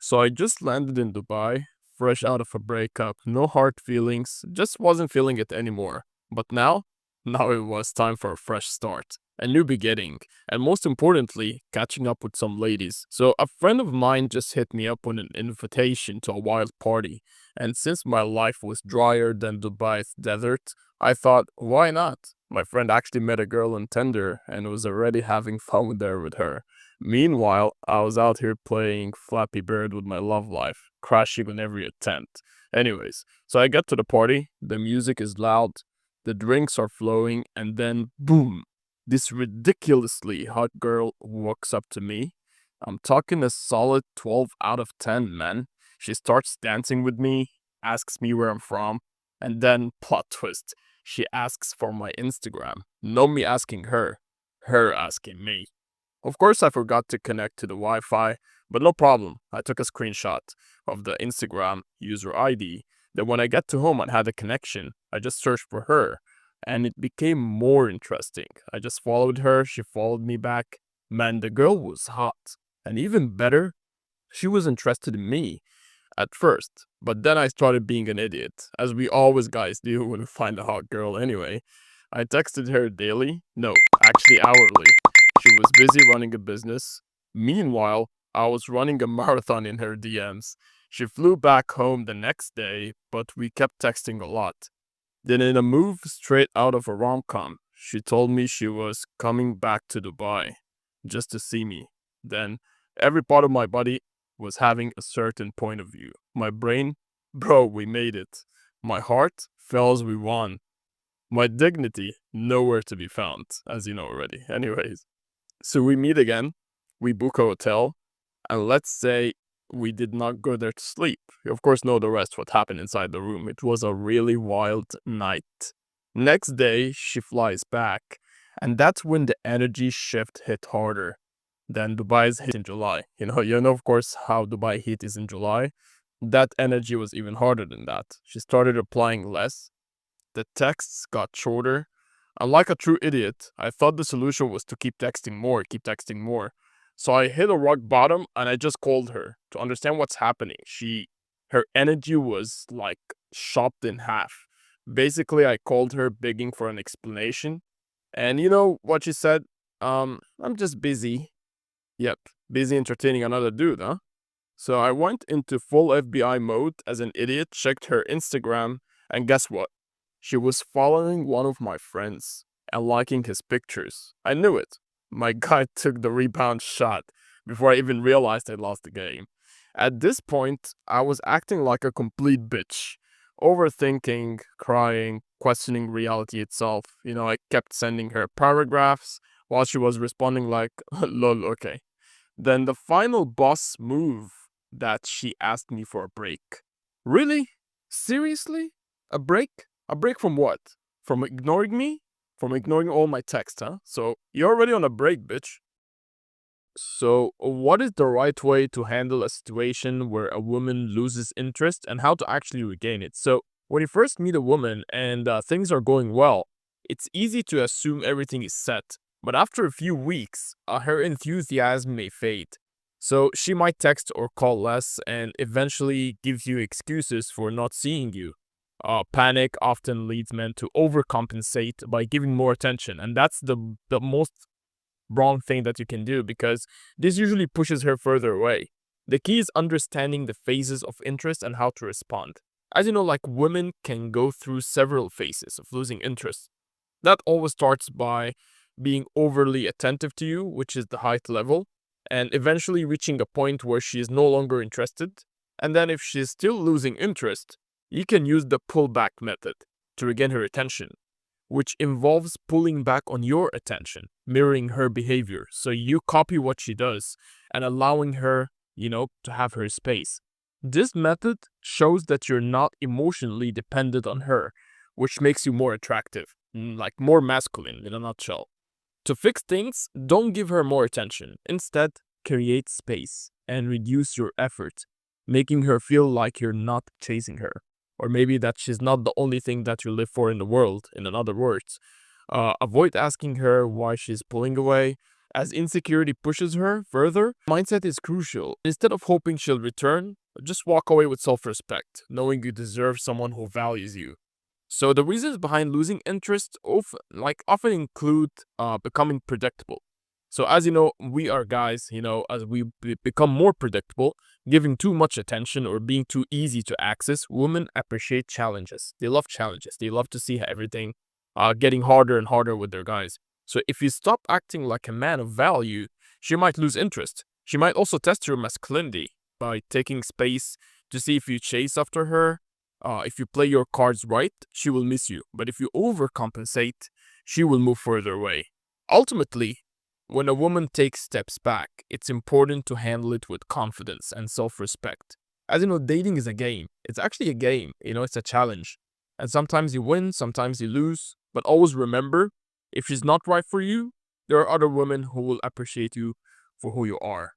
So I just landed in Dubai, fresh out of a breakup, no hard feelings, just wasn't feeling it anymore. But now it was time for a fresh start, a new beginning, and most importantly, catching up with some ladies. So a friend of mine just hit me up with an invitation to a wild party, and since my life was drier than Dubai's desert, I thought, why not? My friend actually met a girl on Tinder and was already having fun there with her. Meanwhile, I was out here playing Flappy Bird with my love life, crashing on every attempt. Anyways, so I get to the party, the music is loud, the drinks are flowing, and then boom, this ridiculously hot girl walks up to me. I'm talking a solid 12 out of 10, man. She starts dancing with me, asks me where I'm from, and then plot twist. She asks for my Instagram. No me asking her asking me. Of course, I forgot to connect to the Wi Fi, but no problem. I took a screenshot of the Instagram user ID. Then, when I get to home and had a connection, I just searched for her, and it became more interesting. I just followed her, she followed me back. Man, the girl was hot. And even better, she was interested in me at first. But then I started being an idiot, as we always guys do when we find a hot girl anyway. I texted her daily. No, actually hourly. She was busy running a business. Meanwhile, I was running a marathon in her DMs. She flew back home the next day, but we kept texting a lot. Then, in a move straight out of a rom com, she told me she was coming back to Dubai just to see me. Then, every part of my body was having a certain point of view. My brain, bro, we made it. My heart, fells, we won. My dignity, nowhere to be found, as you know already. Anyways. So we meet again, we book a hotel, and let's say we did not go there to sleep. You of course know the rest, what happened inside the room. It was a really wild night. Next day, she flies back, and that's when the energy shift hit harder than Dubai's heat in July. You know, of course, how Dubai heat is in July. That energy was even harder than that. She started replying less. The texts got shorter. And like a true idiot, I thought the solution was to keep texting more, keep texting more. So I hit a rock bottom and I just called her to understand what's happening. Her energy was like chopped in half. Basically, I called her begging for an explanation. And you know what she said? I'm just busy. Yep, busy entertaining another dude, huh? So I went into full FBI mode as an idiot, checked her Instagram, and guess what? She was following one of my friends and liking his pictures. I knew it. My guy took the rebound shot before I even realized I lost the game. At this point, I was acting like a complete bitch, overthinking, crying, questioning reality itself. I kept sending her paragraphs while she was responding like, lol, okay. Then the final boss move that she asked me for a break. Really? Seriously? A break? A break from what? From ignoring me? From ignoring all my text, huh? So you're already on a break, bitch. So, what is the right way to handle a situation where a woman loses interest and how to actually regain it? So, when you first meet a woman and things are going well, it's easy to assume everything is set. But after a few weeks, her enthusiasm may fade. So, she might text or call less and eventually gives you excuses for not seeing you. Panic often leads men to overcompensate by giving more attention, and that's the most wrong thing that you can do because this usually pushes her further away. The key is understanding the phases of interest and how to respond. As you know, like women can go through several phases of losing interest. That always starts by being overly attentive to you, which is the height level, and eventually reaching a point where she is no longer interested. And then if she's still losing interest, you can use the pullback method to regain her attention, which involves pulling back on your attention, mirroring her behavior. So you copy what she does and allowing her, to have her space. This method shows that you're not emotionally dependent on her, which makes you more attractive, like more masculine in a nutshell. To fix things, don't give her more attention. Instead, create space and reduce your effort, making her feel like you're not chasing her. Or maybe that she's not the only thing that you live for in the world, in other words. Avoid asking her why she's pulling away As insecurity pushes her further, mindset is crucial. Instead of hoping she'll return, just walk away with self-respect, knowing you deserve someone who values you. So the reasons behind losing interest often include becoming predictable. So as you know, we are guys, as we become more predictable, giving too much attention or being too easy to access, women appreciate challenges. They love challenges. They love to see everything getting harder and harder with their guys. So if you stop acting like a man of value, she might lose interest. She might also test your masculinity by taking space to see if you chase after her. If you play your cards right, she will miss you. But if you overcompensate, she will move further away. Ultimately, when a woman takes steps back, it's important to handle it with confidence and self-respect. As you know, dating is a game. It's actually a game. It's a challenge. And sometimes you win, sometimes you lose. But always remember, if she's not right for you, there are other women who will appreciate you for who you are.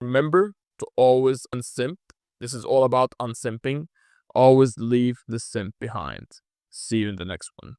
Remember to always unsimp. This is all about unsimping. Always leave the simp behind. See you in the next one.